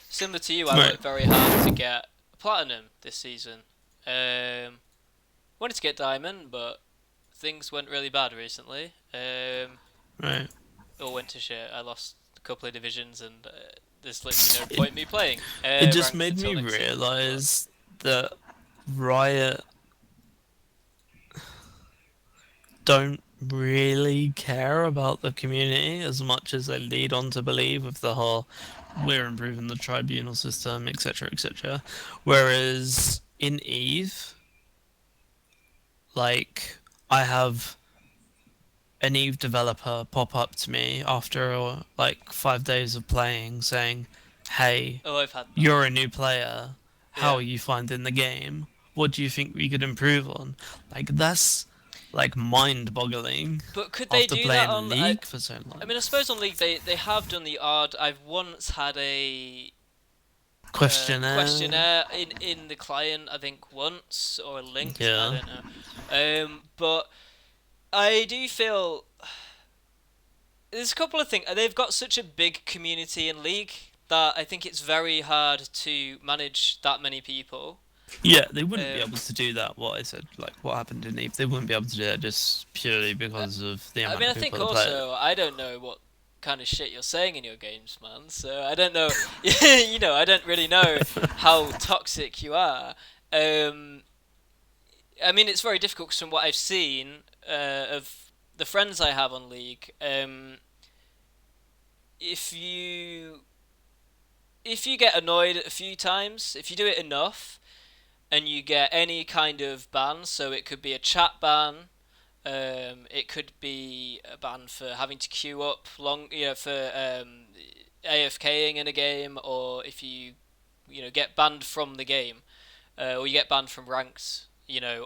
similar to you, I worked very hard to get platinum this season. Wanted to get diamond, but things went really bad recently. Right. All went to shit. I lost a couple of divisions, and there's literally no point in me playing. It just made me realise that Riot don't really care about the community as much as they lead on to believe with the whole we're improving the tribunal system, etc., etc. Whereas in EVE, I have an EVE developer pop up to me after 5 days of playing saying, "Hey, I've had that. You're a new player. How are you finding the game? What do you think we could improve on?" That's mind-boggling. But could they do that on League for so long? I mean, I suppose on League they have done the odd. I've once had a questionnaire in the client, I think once, or a link. Yeah. I don't know. But I do feel there's a couple of things. They've got such a big community in League that I think it's very hard to manage that many people. Yeah, they wouldn't be able to do that. What I said, what happened in EVE, they wouldn't be able to do that just purely because of the amount of people that play it. I think also, I don't know what kind of shit you're saying in your games, man. So I don't know, I don't really know how toxic you are. I mean, it's very difficult because from what I've seen of the friends I have on League, if you get annoyed a few times, if you do it enough, and you get any kind of ban, so it could be a chat ban, it could be a ban for having to queue up long, for AFKing in a game, or if you get banned from the game, or you get banned from ranks,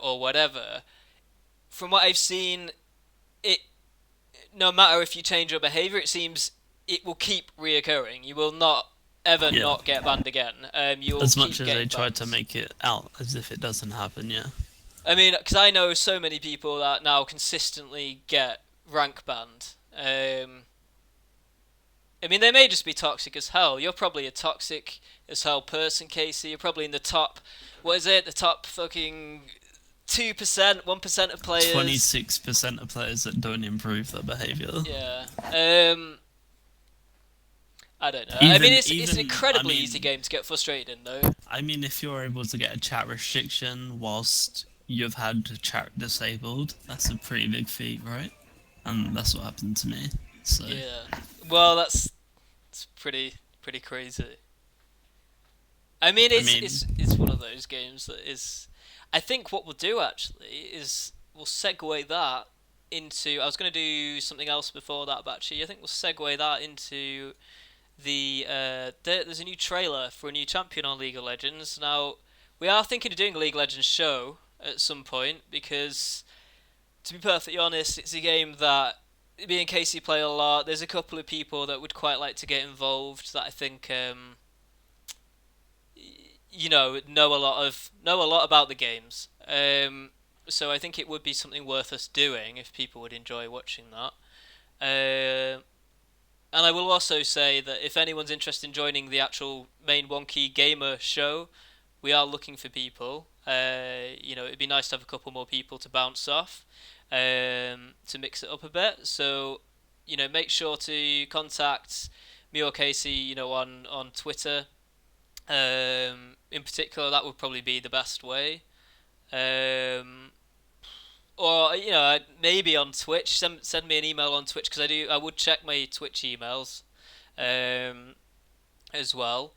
or whatever. From what I've seen, no matter if you change your behaviour, it seems it will keep reoccurring. You will not ever not get banned again. You'll as keep much as they try to make it out as if it doesn't happen, yeah. I mean, because I know so many people that now consistently get rank banned. I mean, they may just be toxic as hell. You're probably a toxic as hell person, Casey. You're probably in the top, what is it? The top fucking 2%, 1% of players. 26% of players that don't improve their behaviour. Yeah. I don't know. I mean, it's an incredibly easy game to get frustrated in, though. I mean, if you're able to get a chat restriction whilst you've had the chat disabled, that's a pretty big feat, right? And that's what happened to me. So. Yeah. Well, it's pretty crazy. I mean, it's one of those games that is. I think what we'll do actually is we'll segue that into. I was going to do something else before that, but actually, I think we'll segue that into the. There's a new trailer for a new champion on League of Legends. Now, we are thinking of doing a League of Legends show at some point because, to be perfectly honest, it's a game that me and Casey play a lot. There's a couple of people that would quite like to get involved that I think know a lot about the games. So I think it would be something worth us doing if people would enjoy watching that. And I will also say that if anyone's interested in joining the actual main Wonky gamer show, we are looking for people. It'd be nice to have a couple more people to bounce off, to mix it up a bit. So, make sure to contact me or Casey, on Twitter. In particular, that would probably be the best way. Or maybe on Twitch. Send me an email on Twitch because I would check my Twitch emails, as well.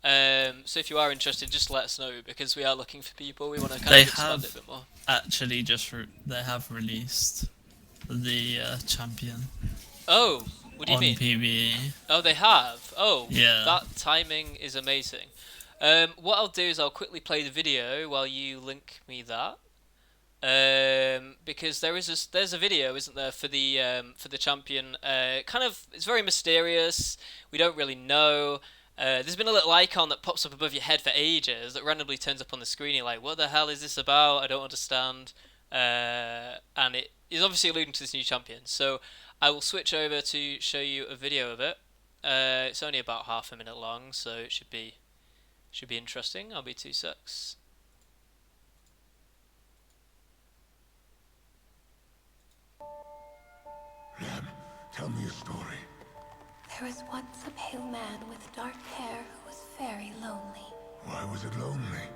So if you are interested, just let us know because we are looking for people. We want to kind of expand it a bit more. Actually, they have released the champion. Oh, what do you mean? On PvE. Oh, they have. Oh, yeah. That timing is amazing. What I'll do is I'll quickly play the video while you link me that. Because there's a video, isn't there, for the champion? It's very mysterious. We don't really know. There's been a little icon that pops up above your head for ages that randomly turns up on the screen. You're like, what the hell is this about? I don't understand. And it is obviously alluding to this new champion. So I will switch over to show you a video of it. It's only about half a minute long, so it should be interesting. I'll be 2 secs. Lem, tell me a story. There was once a pale man with dark hair who was very lonely. Why was it lonely?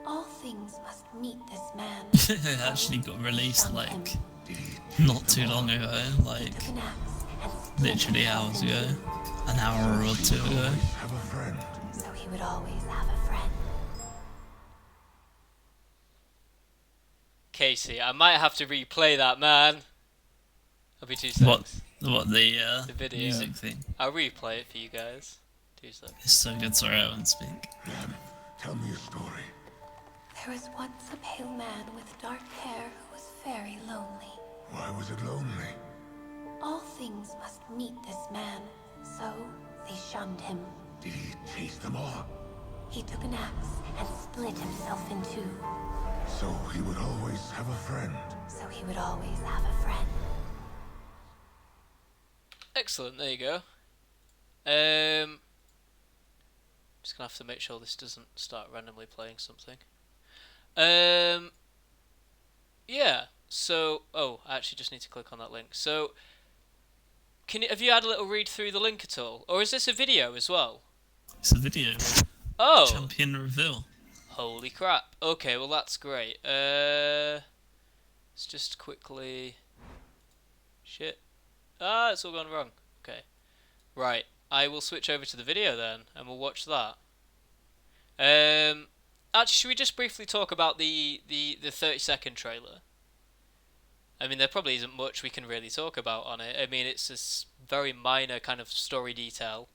All things must meet this man. It actually got released not too long ago, literally hours ago, an hour or two ago. Have a friend. So he would always have a friend. Casey, I might have to replay that, man. I'll be 2 seconds. What the video. Music thing? I'll replay it for you guys. 2 seconds. It's so good. Sorry, I won't speak. Lem, tell me a story. There was once a pale man with dark hair who was very lonely. Why was it lonely? All things must meet this man, so they shunned him. Did he chase them all? He took an axe and split himself in two. So he would always have a friend. So he would always have a friend. Excellent, there you go. Just gonna have to make sure this doesn't start randomly playing something. Yeah, so, I actually just need to click on that link. So, have you had a little read through the link at all? Or is this a video as well? It's a video. Oh! Champion reveal. Holy crap. Okay, well that's great. Let's just quickly... Shit. It's all gone wrong. Okay. Right, I will switch over to the video then, and we'll watch that. Actually, should we just briefly talk about the 30-second trailer? I mean, there probably isn't much we can really talk about on it. I mean, it's this very minor kind of story detail.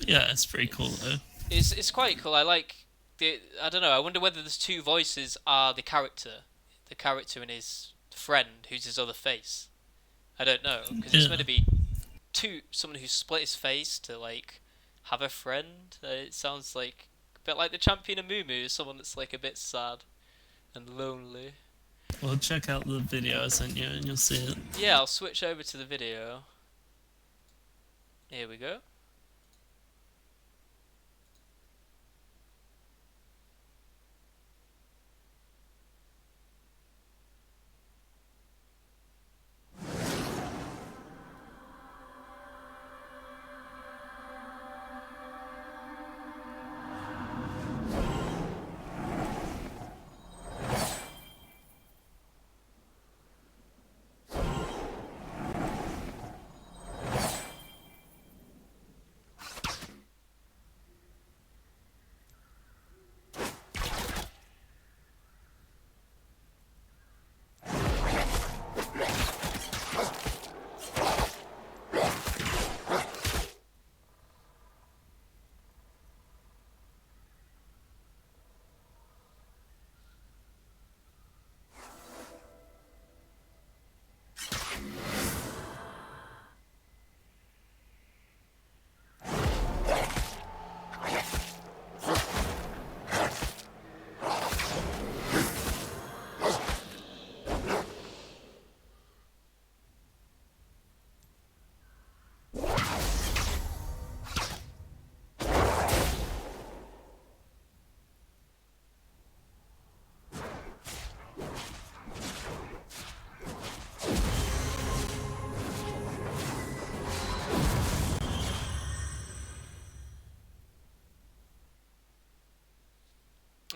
Yeah, it's pretty cool though. It's quite cool. I like I don't know. I wonder whether those two voices are the character and his friend, who's his other face. I don't know because it's meant to be someone who split his face to have a friend. It sounds like a bit like the champion of Mumu, someone that's a bit sad and lonely. Well, check out the video I sent you and you'll see it. Yeah, I'll switch over to the video. Here we go.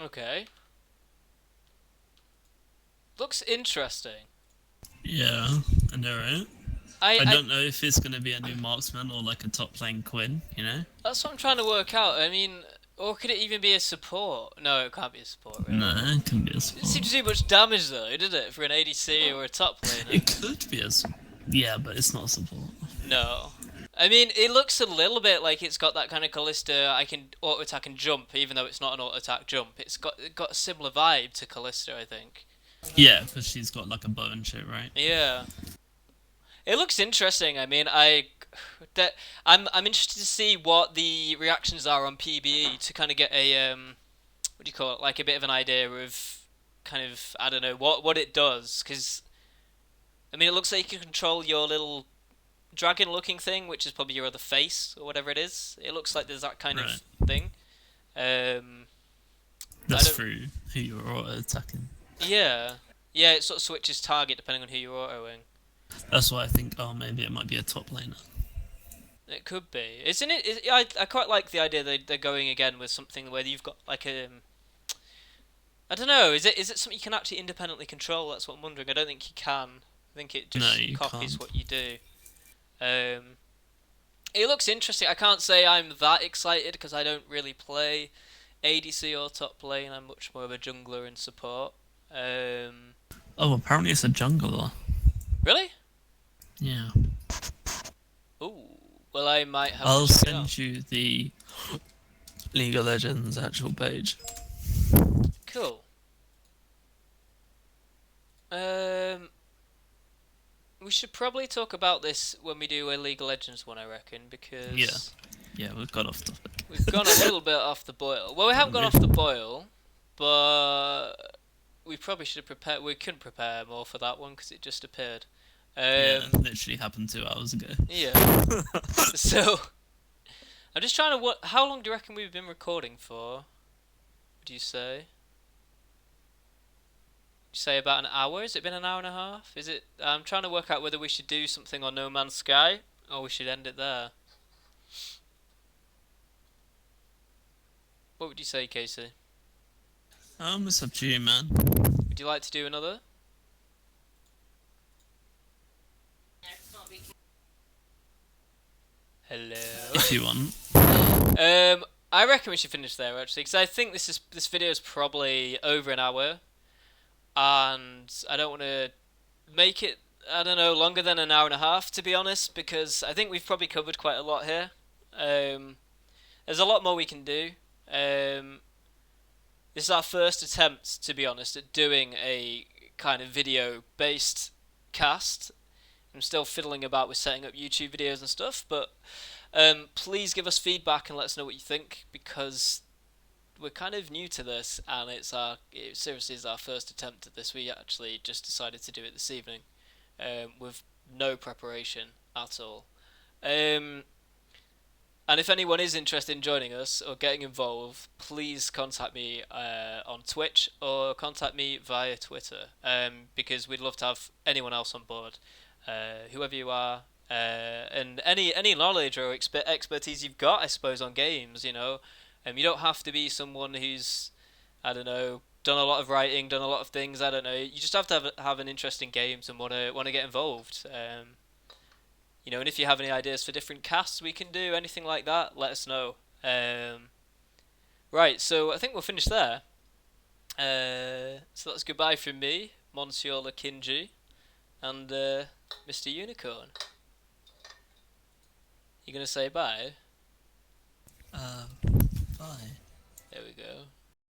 Okay. Looks interesting. Yeah, I know, right? I don't know if it's going to be a new marksman or like a top lane Quinn, you know? That's what I'm trying to work out. I mean, or could it even be a support? No, it can't be a support, really. No, it can be a It support. didn't seem to do much damage, though, did it, for an ADC or a top laner? It could be a yeah, but it's not a support. No. I mean, it looks a little bit like it's got that kind of Callista, I can auto-attack and jump, even though it's not an auto-attack jump. It's got a similar vibe to Callista, I think. Yeah, because she's got like a bow and shit, right? Yeah. It looks interesting. I mean, I'm interested to see what the reactions are on PBE to kind of get a what do you call it? Like a bit of an idea of kind of, I don't know, what it does, because I mean, it looks like you can control your little dragon-looking thing, which is probably your other face or whatever it is. It looks like there's that kind of thing. That's through who you're auto attacking. Yeah, yeah. It sort of switches target depending on who you're autoing. That's why I think, oh, maybe it might be a top laner. It could be, isn't it? I quite like the idea that they're going again with something where you've got like a. I don't know. Is it something you can actually independently control? That's what I'm wondering. I don't think you can. I think it just copies what you do. It looks interesting. I can't say I'm that excited because I don't really play ADC or top lane. I'm much more of a jungler and support. Oh, apparently it's a jungler. Really? Yeah. Ooh. Well, I might have. I'll send you the League of Legends actual page. Cool. We should probably talk about this when we do a League of Legends one, I reckon, because yeah, we've got off topic. We've gone a little bit off the boil. Well, we haven't gone off the boil, but we probably should have prepared. We couldn't prepare more for that one because it just appeared. Yeah, literally happened 2 hours ago. Yeah. So I'm just trying to. How long do you reckon we've been recording for? Would you say? Say about an hour? Has it been an hour and a half? Is it? I'm trying to work out whether we should do something on No Man's Sky or we should end it there. What would you say, Casey? It's up to you, man. Would you like to do another? Hello. If you want. I reckon we should finish there actually, because I think this video is probably over an hour. And I don't want to make it, I don't know, longer than an hour and a half, to be honest, because I think we've probably covered quite a lot here. There's a lot more we can do. This is our first attempt, to be honest, at doing a kind of video-based cast. I'm still fiddling about with setting up YouTube videos and stuff, but please give us feedback and let us know what you think, because we're kind of new to this, and it seriously is our first attempt at this. We actually just decided to do it this evening, with no preparation at all. And if anyone is interested in joining us or getting involved, please contact me on Twitch or contact me via Twitter, because we'd love to have anyone else on board, whoever you are, and any knowledge or expertise you've got, I suppose, on games. You know, you don't have to be someone who's, I don't know, done a lot of writing, done a lot of things. I don't know. You just have to have an interest in games and wanna get involved. You know, and if you have any ideas for different casts we can do, anything like that, let us know. Right, so I think we'll finish there. So that's goodbye from me, Monsieur Lakinji, and Mr. Unicorn. You gonna say bye? Bye. There we go.